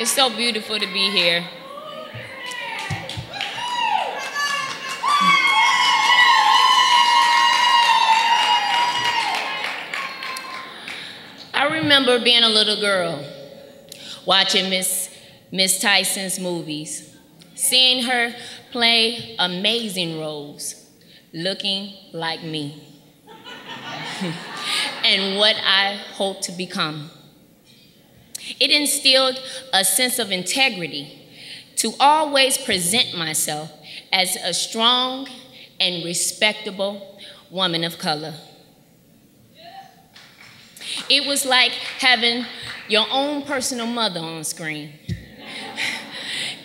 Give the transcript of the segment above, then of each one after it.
It's so beautiful to be here. I remember being a little girl, watching Miss Tyson's movies, seeing her play amazing roles, looking like me, and what I hope to become. It instilled a sense of integrity to always present myself as a strong and respectable woman of color. It was like having your own personal mother on screen,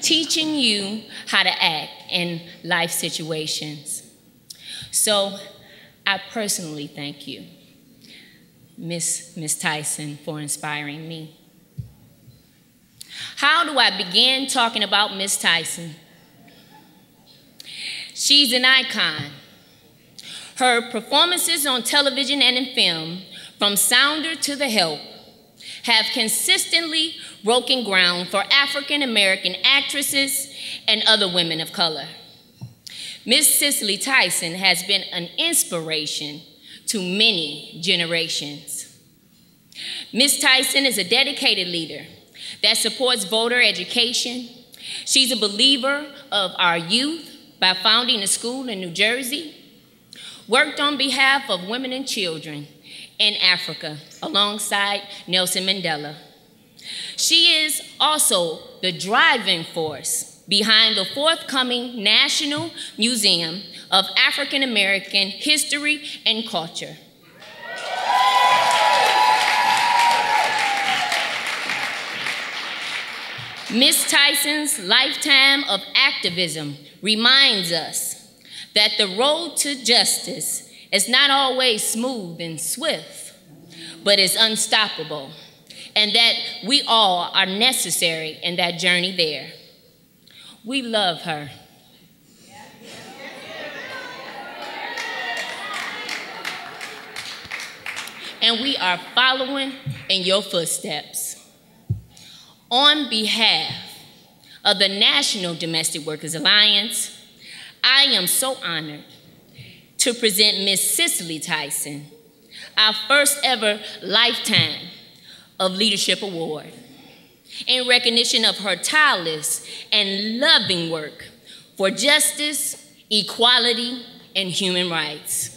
teaching you how to act in life situations. So I personally thank you, Miss Tyson, for inspiring me. How do I begin talking about Miss Tyson? She's an icon. Her performances on television and in film, from Sounder to The Help, have consistently broken ground for African American actresses and other women of color. Miss Cicely Tyson has been an inspiration to many generations. Miss Tyson is a dedicated leader that supports voter education. She's a believer of our youth by founding a school in New Jersey, worked on behalf of women and children in Africa alongside Nelson Mandela. She is also the driving force behind the forthcoming National Museum of African American History and Culture. Miss Tyson's lifetime of activism reminds us that the road to justice is not always smooth and swift, but is unstoppable, and that we all are necessary in that journey there. We love her. And we are following in your footsteps. On behalf of the National Domestic Workers Alliance, I am so honored to present Miss Cicely Tyson, our first ever Lifetime of Leadership Award, in recognition of her tireless and loving work for justice, equality, and human rights.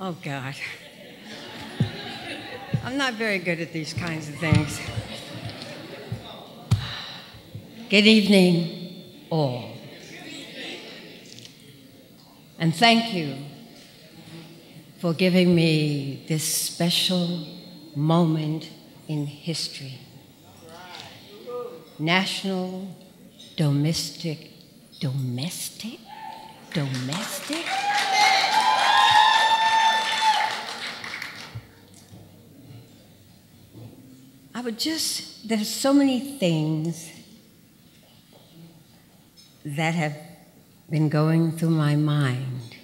Oh, God. I'm not very good at these kinds of things. Good evening, all. And thank you for giving me this special moment in history. National Domestic? There's so many things that have been going through my mind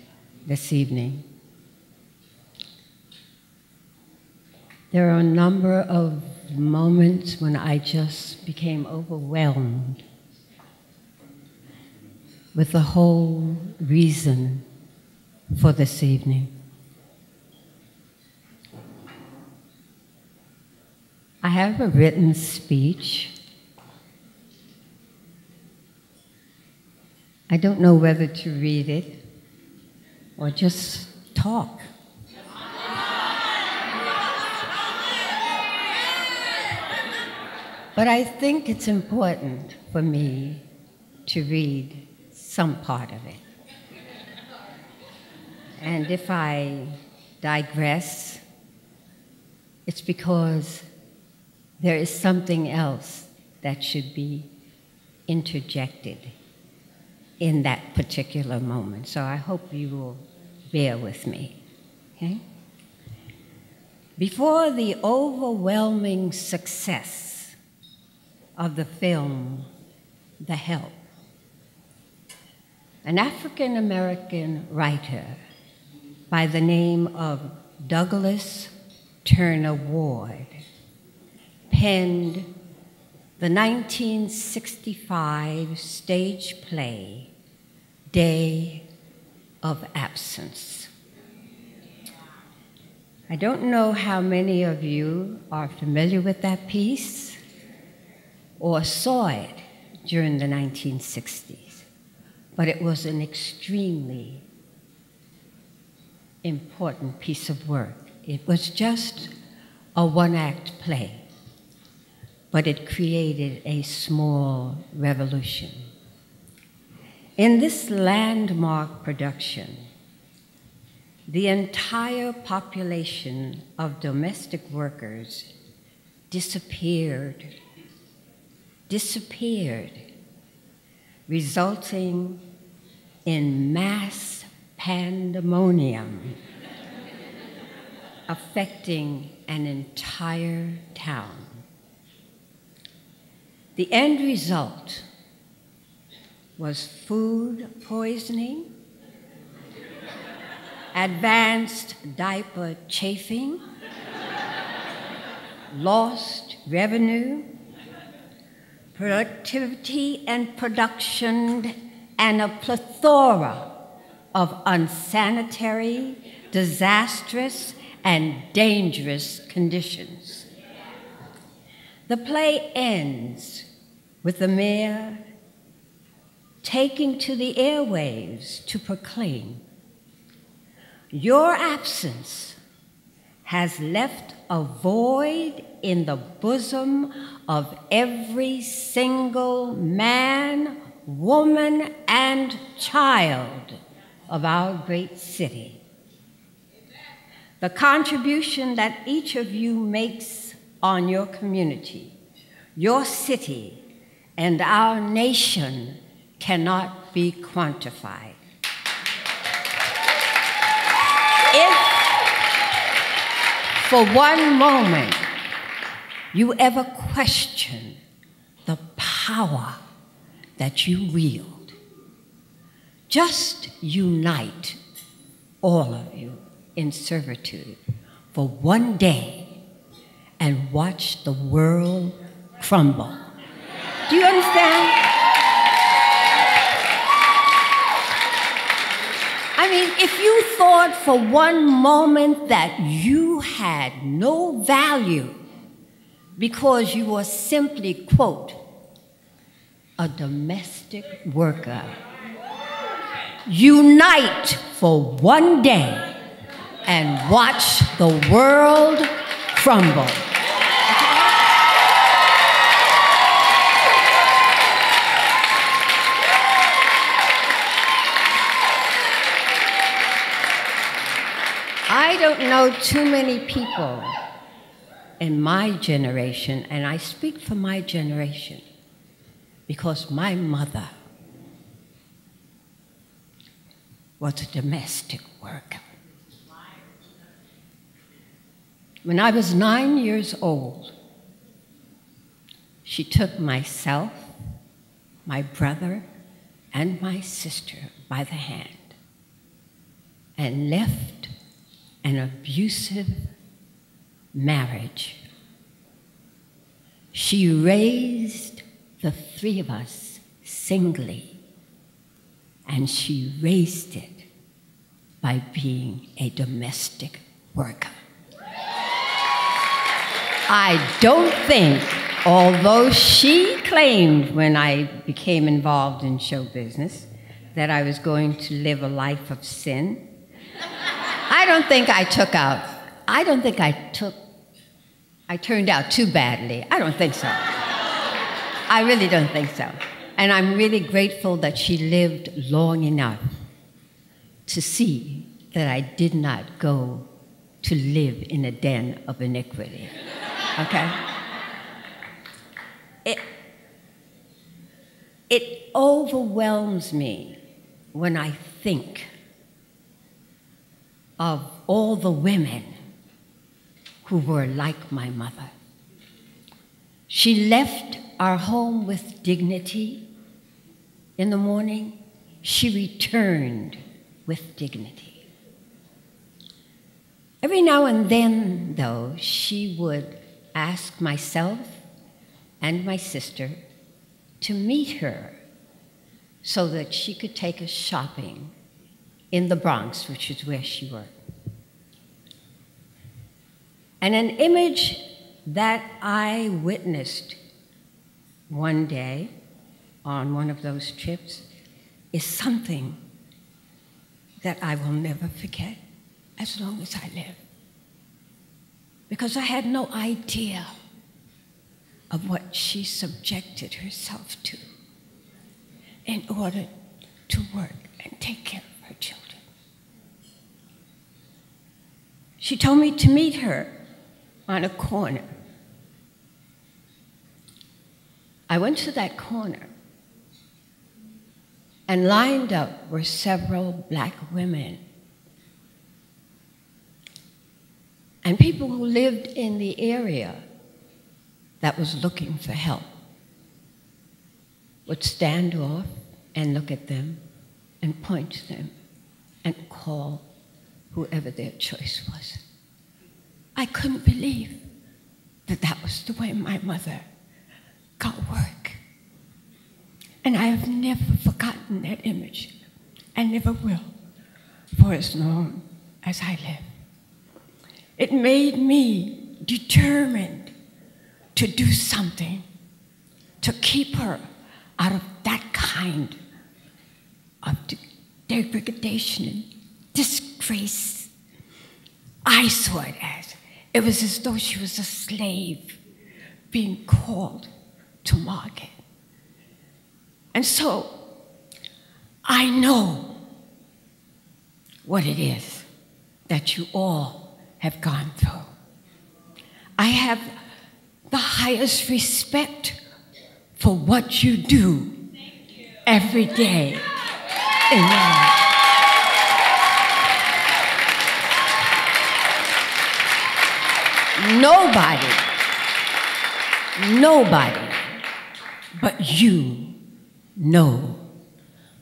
this evening. There are a number of moments when I just became overwhelmed with the whole reason for this evening. I have a written speech. I don't know whether to read it or just talk. But I think it's important for me to read some part of it. And if I digress, it's because there is something else that should be interjected in that particular moment. So I hope you will bear with me. Okay? Before the overwhelming success of the film, The Help, an African-American writer by the name of Douglas Turner Ward penned the 1965 stage play, Day of Absence. I don't know how many of you are familiar with that piece or saw it during the 1960s, but it was an extremely important piece of work. It was just a one-act play, but it created a small revolution. In this landmark production, the entire population of domestic workers disappeared, resulting in mass pandemonium affecting an entire town. The end result was food poisoning, advanced diaper chafing, lost revenue, productivity and production, and a plethora of unsanitary, disastrous, and dangerous conditions. The play ends with the mayor taking to the airwaves to proclaim, "Your absence has left a void in the bosom of every single man, woman, and child of our great city. The contribution that each of you makes on your community, your city, and our nation cannot be quantified. If for one moment you ever question the power that you wield, just unite, all of you, in servitude for one day and watch the world crumble." Do you understand? I mean, if you thought for one moment that you had no value because you were simply, quote, a domestic worker, unite for one day and watch the world crumble. I don't know too many people in my generation, and I speak for my generation because my mother was a domestic worker. When I was 9 years old, she took myself, my brother, and my sister by the hand and left an abusive marriage. She raised the three of us singly, and she raised it by being a domestic worker. I don't think, although she claimed when I became involved in show business that I was going to live a life of sin, I turned out too badly. I don't think so. I really don't think so. And I'm really grateful that she lived long enough to see that I did not go to live in a den of iniquity. Okay? It overwhelms me when I think of all the women who were like my mother. She left our home with dignity. In the morning, she returned with dignity. Every now and then, though, she would ask myself and my sister to meet her so that she could take us shopping in the Bronx, which is where she worked. And an image that I witnessed one day on one of those trips is something that I will never forget as long as I live. Because I had no idea of what she subjected herself to in order to work and take care of her children. She told me to meet her on a corner. I went to that corner, and lined up were several black women and people who lived in the area that was looking for help would stand off and look at them and point to them and call whoever their choice was. I couldn't believe that that was the way my mother got work. And I have never forgotten that image, and never will for as long as I live. It made me determined to do something to keep her out of that kind of degradation and disgrace. I saw it as, it was as though she was a slave being called to market. And so I know what it is that you all have gone through. I have the highest respect for what you do every day in your life. Nobody but you know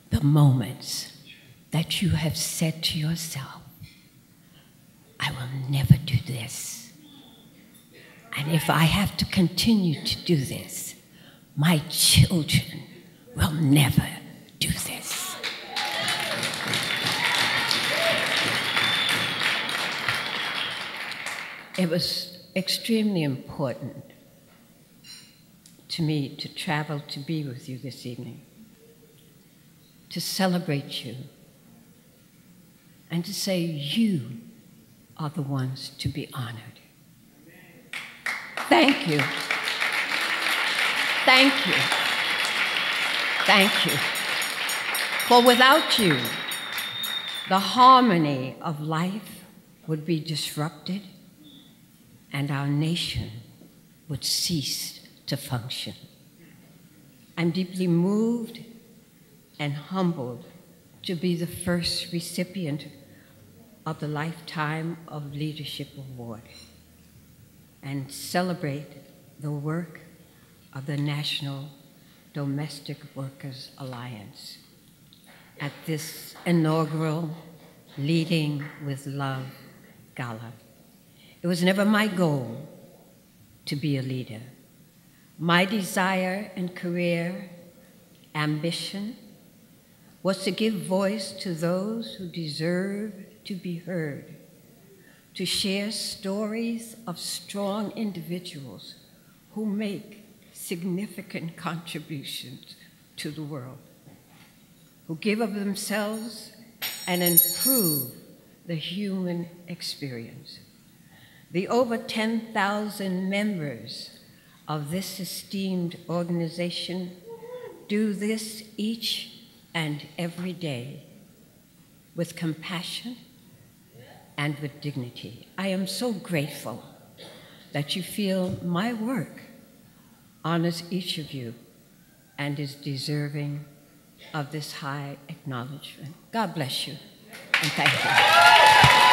the moments that you have said to yourself, I will never do this. And if I have to continue to do this, my children will never do this. It was extremely important to me to travel to be with you this evening, to celebrate you, and to say you are the ones to be honored. Thank you. Thank you. Thank you. For without you, the harmony of life would be disrupted and our nation would cease to function. I'm deeply moved and humbled to be the first recipient of the Lifetime of Leadership Award and celebrate the work of the National Domestic Workers Alliance at this inaugural Leading with Love Gala. It was never my goal to be a leader. My desire and career ambition was to give voice to those who deserve to be heard, to share stories of strong individuals who make significant contributions to the world, who give of themselves and improve the human experience. The over 10,000 members of this esteemed organization do this each and every day with compassion and with dignity. I am so grateful that you feel my work honors each of you and is deserving of this high acknowledgement. God bless you, and thank you.